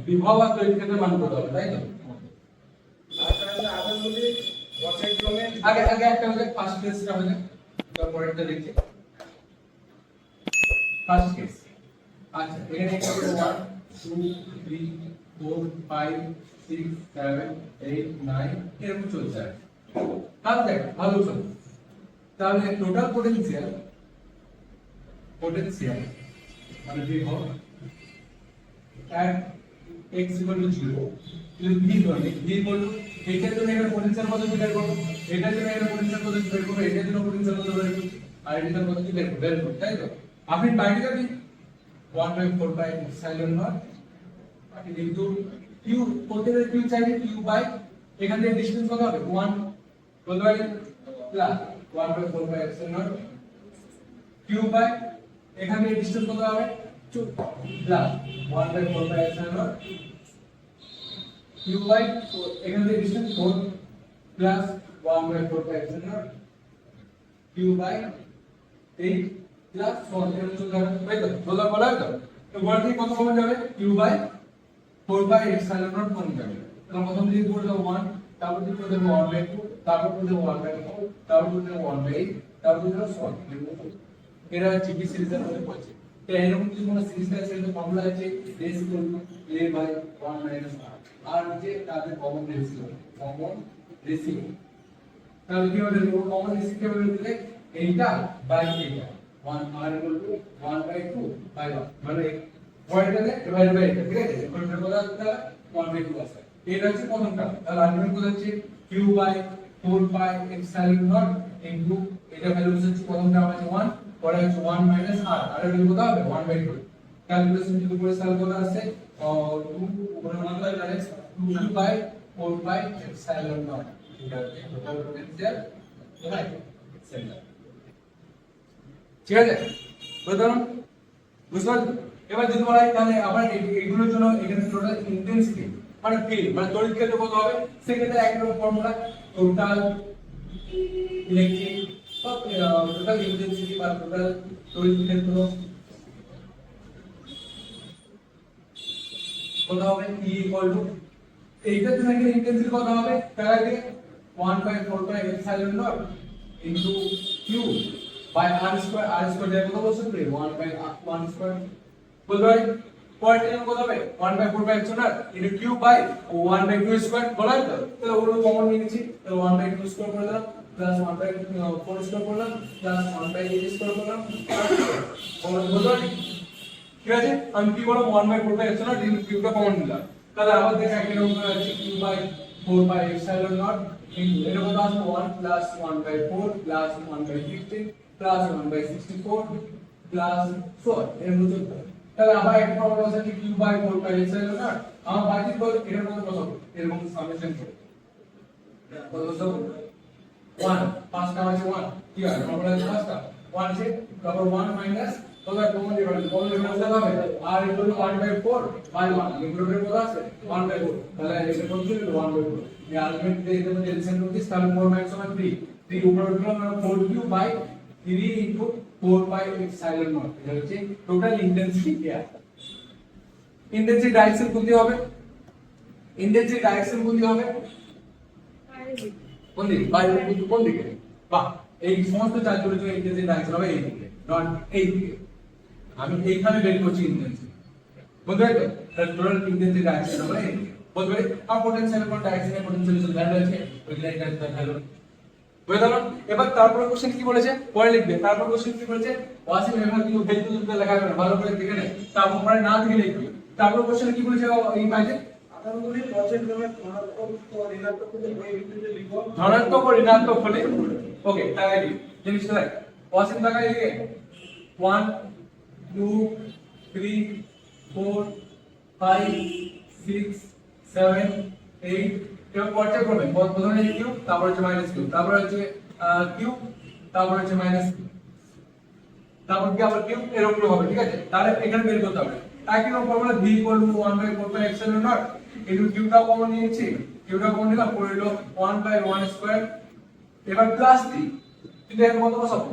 বিভব আর তড়িৎ ক্ষেত্রের মান কত হবে, তাই তো? আগে আগে একটা হলে ফার্স্ট কেসটা হলে, তারপরেরটা দেখি ফার্স্ট কেস। আচ্ছা এখানে একটা হলো 1 2 3 4 5 6 7 8 9 এরকম চলছে। তাহলে দেখ ভালো চলছে, তাহলে টোটাল পোটেনশিয়াল মানে বিভব at x equal to 0 যদি v ধরি, v বলতো এটার জন্য এখানে পোটেনশিয়াল কত বের করব, এটার জন্য এখানে পোটেনশিয়াল কত বের করব, এটার জন্য পোটেনশিয়াল কত বের করব, আর এটার জন্য কত বের করব, তাই তো? আপনি বাইরে যাবেন 1/4 pi epsilon not into q, প্রত্যেকটা q চাইলে q বাই এখান থেকে ডিসটেন্স কত হবে 1 বলতে পারি plus 1/4 pi epsilon not q by এখান থেকে ডিসটেন্স কত হবে 2 plus 1/4 pi epsilon not q by এখান থেকে distance 4 plus 1/4 pi epsilon not q by 8 plus 4 এর মতো যাবে, তাই তো? বলা তো তো বল থেকে কত কমন যাবে q by 4 by epsilon not common যাবে। তাহলে প্রথম দিকে করে দেব 1, তারপর দিকে করে দেব 1/2, তারপর করে দেব 1/4, তারপর করে দেব 1/8, তারপর করে দেব 4। এরা হচ্ছে কি সিরিজের মধ্যে পড়ছে। তো এরকম যদি কোনো সিরিজ আছে তো ফর্মুলা আছে a a by 1 minus r, আর যে তাদের কমন রেশিও তাহলে কি হবে কমন রেশিও কি হবে দিলে এইটা বাই এইটা 1 r ইকুয়াল টু 1/2 বাই 1 মানে পয়েন্টটাতে ডিভাইড বাই এটা, ঠিক আছে? কোনটা কত আসছে 1/2 আসছে। এটা হচ্ছে প্রথমটা। তাহলে আর্গুমেন্ট কত হচ্ছে q by 4 pi epsilon not into এটা ভ্যালু হচ্ছে প্রথমটা আছে 1, পরে হচ্ছে 1 মাইনাস r, আর এর ভ্যালু কত হবে 1/2। ক্যালকুলেশন যদি করে সাল কত আসছে 2 উপরে 1 by minus 2 by 4 by epsilon not. এটা হচ্ছে টোটাল পোটেনশিয়াল রাইট সেন্টার, ঠিক আছে? বুঝতে পারছো? এবার যদি বলা হয় তাহলে আবার এগুলোর জন্য এখানে টোটাল ইন্টেন্সিটি মানে ফিল্ড মানে তড়িৎ ক্ষেত্র কত হবে, সেক্ষেত্রে একই রকম formula total electric total intensity বা টোটাল তড়িৎ ক্ষেত্র কত হবে E ইকুয়াল টু এইটার জন্য এখানে ইন্টেন্সিটি কত হবে তার আগে 1/4 pi epsilon not into q by r square এর কত বলছো তুমি 1/1 স্কয়ার বলতে পারি। পয়েন্ট এর কত হবে 1/4 pi epsilon not into q by 1/2 square বলা তো। তাহলে ওগুলো কমন নিয়ে নিচ্ছি, তাহলে 1/2 স্কয়ার করে দিলাম প্লাস 1/4 স্কয়ার করলাম প্লাস 1/8 স্কয়ার করলাম কমন বলতে পারি, ঠিক আছে? আমি কি বলবো 1/4 pi epsilon not into q টা কমন নিলাম। তাহলে আবার দেখো একই রকম আছে q by 4 pi epsilon not into এর কত আসবে 1 প্লাস 1/4 প্লাস 1/15 প্লাস 1/64 প্লাস 4 এর মতো। তাহলে আবার একটা ফর্মুলা আছে q by 4 pi epsilon not আমার বাকি বল এর মতো কত হবে এরকম সামেশন করে কত হবে 1 পাঁচটা আছে 1 কি হয় ফর্মুলা আছে পাঁচটা 1 আছে তারপর 1 মাইনাস কত কমন ডিভাইড হবে r ইকুয়াল টু 1/4 বাই 1 এগুলোর কত আছে 1/4 তাহলে এটা কত ছিল 1/4 এই আর্গুমেন্ট দিয়ে দেব এলসিএম নোটিস তাহলে 4 মাইনাস 1 3 3 উপরে উঠলো মানে 4q by 3 into 4 pi epsilon not. এটা হচ্ছে টোটাল ইন্টেন্সিটি এয়ার। ইন্টেন্সিটি ডাইরেকশন কোন দিকে হবে, ইন্টেন্সিটি ডাইরেকশন কোন দিকে হবে কোন দিকে বাইরে কোন দিকে বাহ এই সমস্ত চার্জ জুড়ে যে ইন্টেন্সিটি ডাইরেকশন হবে এই দিকে নট এই দিকে। আমি এইখানে বের করছি ইন্টেন্সিটি বুঝতে পারলে তাহলে টোটাল ইন্টেন্সিটি ডাইরেকশন হবে এই দিকে বুঝতে পারলে। আর পোটেনশিয়াল কোন ডাইরেকশনে পোটেনশিয়াল ভ্যালু আছে ওই লাইনটা ভ্যালু বুঝতে পারলাম। এবার তারপরে কোশ্চেন কি বলেছে পরে লিখবে, তারপর কোশ্চেন কি বলেছে ওয়াসিম এভাবে কিন্তু ভেলু দুটো লেখা হবে ভালো করে দেখে নে, তারপর পরে না দেখে লিখবে। তারপর কোশ্চেন কি বলেছে এই পাইছে ধনাত্মক ও ঋণাত্মক হলে ওকে তাই জিনিসটা দেখ ওয়াসিম টাকা লিখে 1 2 3 4 5 6 7 8 এরকম পর্যায় করবে প্রথমে কিউব তারপর হচ্ছে মাইনাস কিউব তারপর হচ্ছে কিউব তারপর হচ্ছে মাইনাস তারপর কি আবার কিউব এরকম হবে, ঠিক আছে? তাহলে এখানে বের করতে হবে একই রকম formula v equal to 1/4 pi epsilon not into কিউবটা কমন নিয়েছি কিউবটা কমন নিলাম পড়ে হলো 1/1 স্কয়ার এবার প্লাস 3 কিন্তু এর কত বসাবো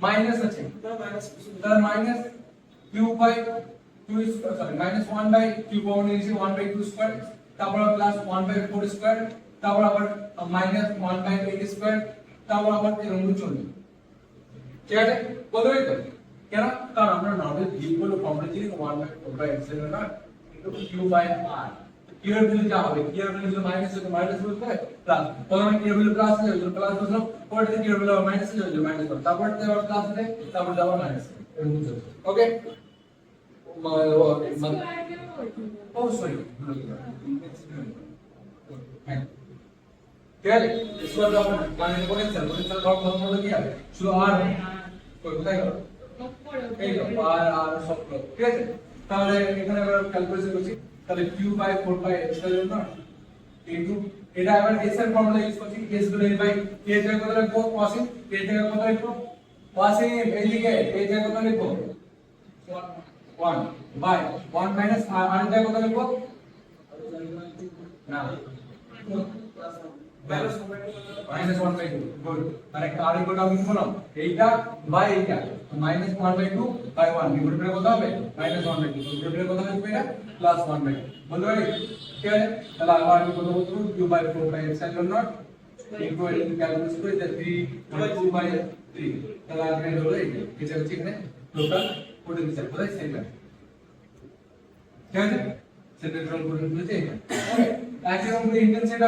মাইনাস আছে তাহলে minus q by 2 2 square sorry minus 1 by cube power নিয়েছি 1 বাই 2 স্কয়ার, তারপর প্লাস 1 বাই 4 স্কয়ার, তারপর আবার মাইনাস 1 বাই 8 স্কয়ার, তারপর আবার এরকম চলবে। ঠিক আছে, বলবে তো কেন? কারণ আমরা নর্মাল v বলে ফর্মুলা জানি 1 by 4 by epsilon not into q by r। q এর ভ্যালু যা হবে, q এর ভ্যালু যদি মাইনাস হয় তো মাইনাস বলতে হয়, প্লাস প্রথমে q এর ভ্যালু প্লাস হয়ে যাবে প্লাস বসলো, পরে q এর ভ্যালু মাইনাস হয়ে যাবে মাইনাস হবে, তারপর আবার প্লাস হবে, তারপর আবার মাইনাস এরকম চলবে। ওকে, অবশ্যই হ্যাঁ, ঠিক আছে। इसको আমরা মানে পোটেনশিয়াল ফর্ম হলো কি হবে, শুধু r কোথায় গেল, এই তো আর সব, ঠিক আছে। তাহলে এখানে আমরা ক্যালকুলেশন করছি, তাহলে q by 4 by epsilon not into এটা আবার s এর ফর্মুলা ইউজ করছি, s গুলো বাই k এর জায়গায় কত লিখবো cos, k এর জায়গায় কত লিখবো cos, এইদিকে k এর জায়গায় কত লিখবো 1 বাই 1 মাইনাস r এর জায়গায় কত লিখবো না মাইনাস 1 বাই 2 গুড, আর একটা আর ইকুয়াল আমি বললাম এইটা বাই এইটা মাইনাস 1 বাই 2 বাই 1 ডিভাইডেড কত হবে মাইনাস 1 বাই 2 ডিভাইডেড কত হবে এটা প্লাস 1 বাই 2 বলতে পারি। ঠিক আছে, তাহলে আবার আমি কত বলবো q by 4 by epsilon not equal to calculate করে যে 3 বাই 3, তাহলে আমি হলো এটা হচ্ছে এখানে টোটাল পোটেনশিয়াল কোথায় সেন্টার। ঠিক আছে, সেন্টার টোটাল পোটেনশিয়াল হচ্ছে এটা। ওকে, একই রকম ইন্টেন্সিটি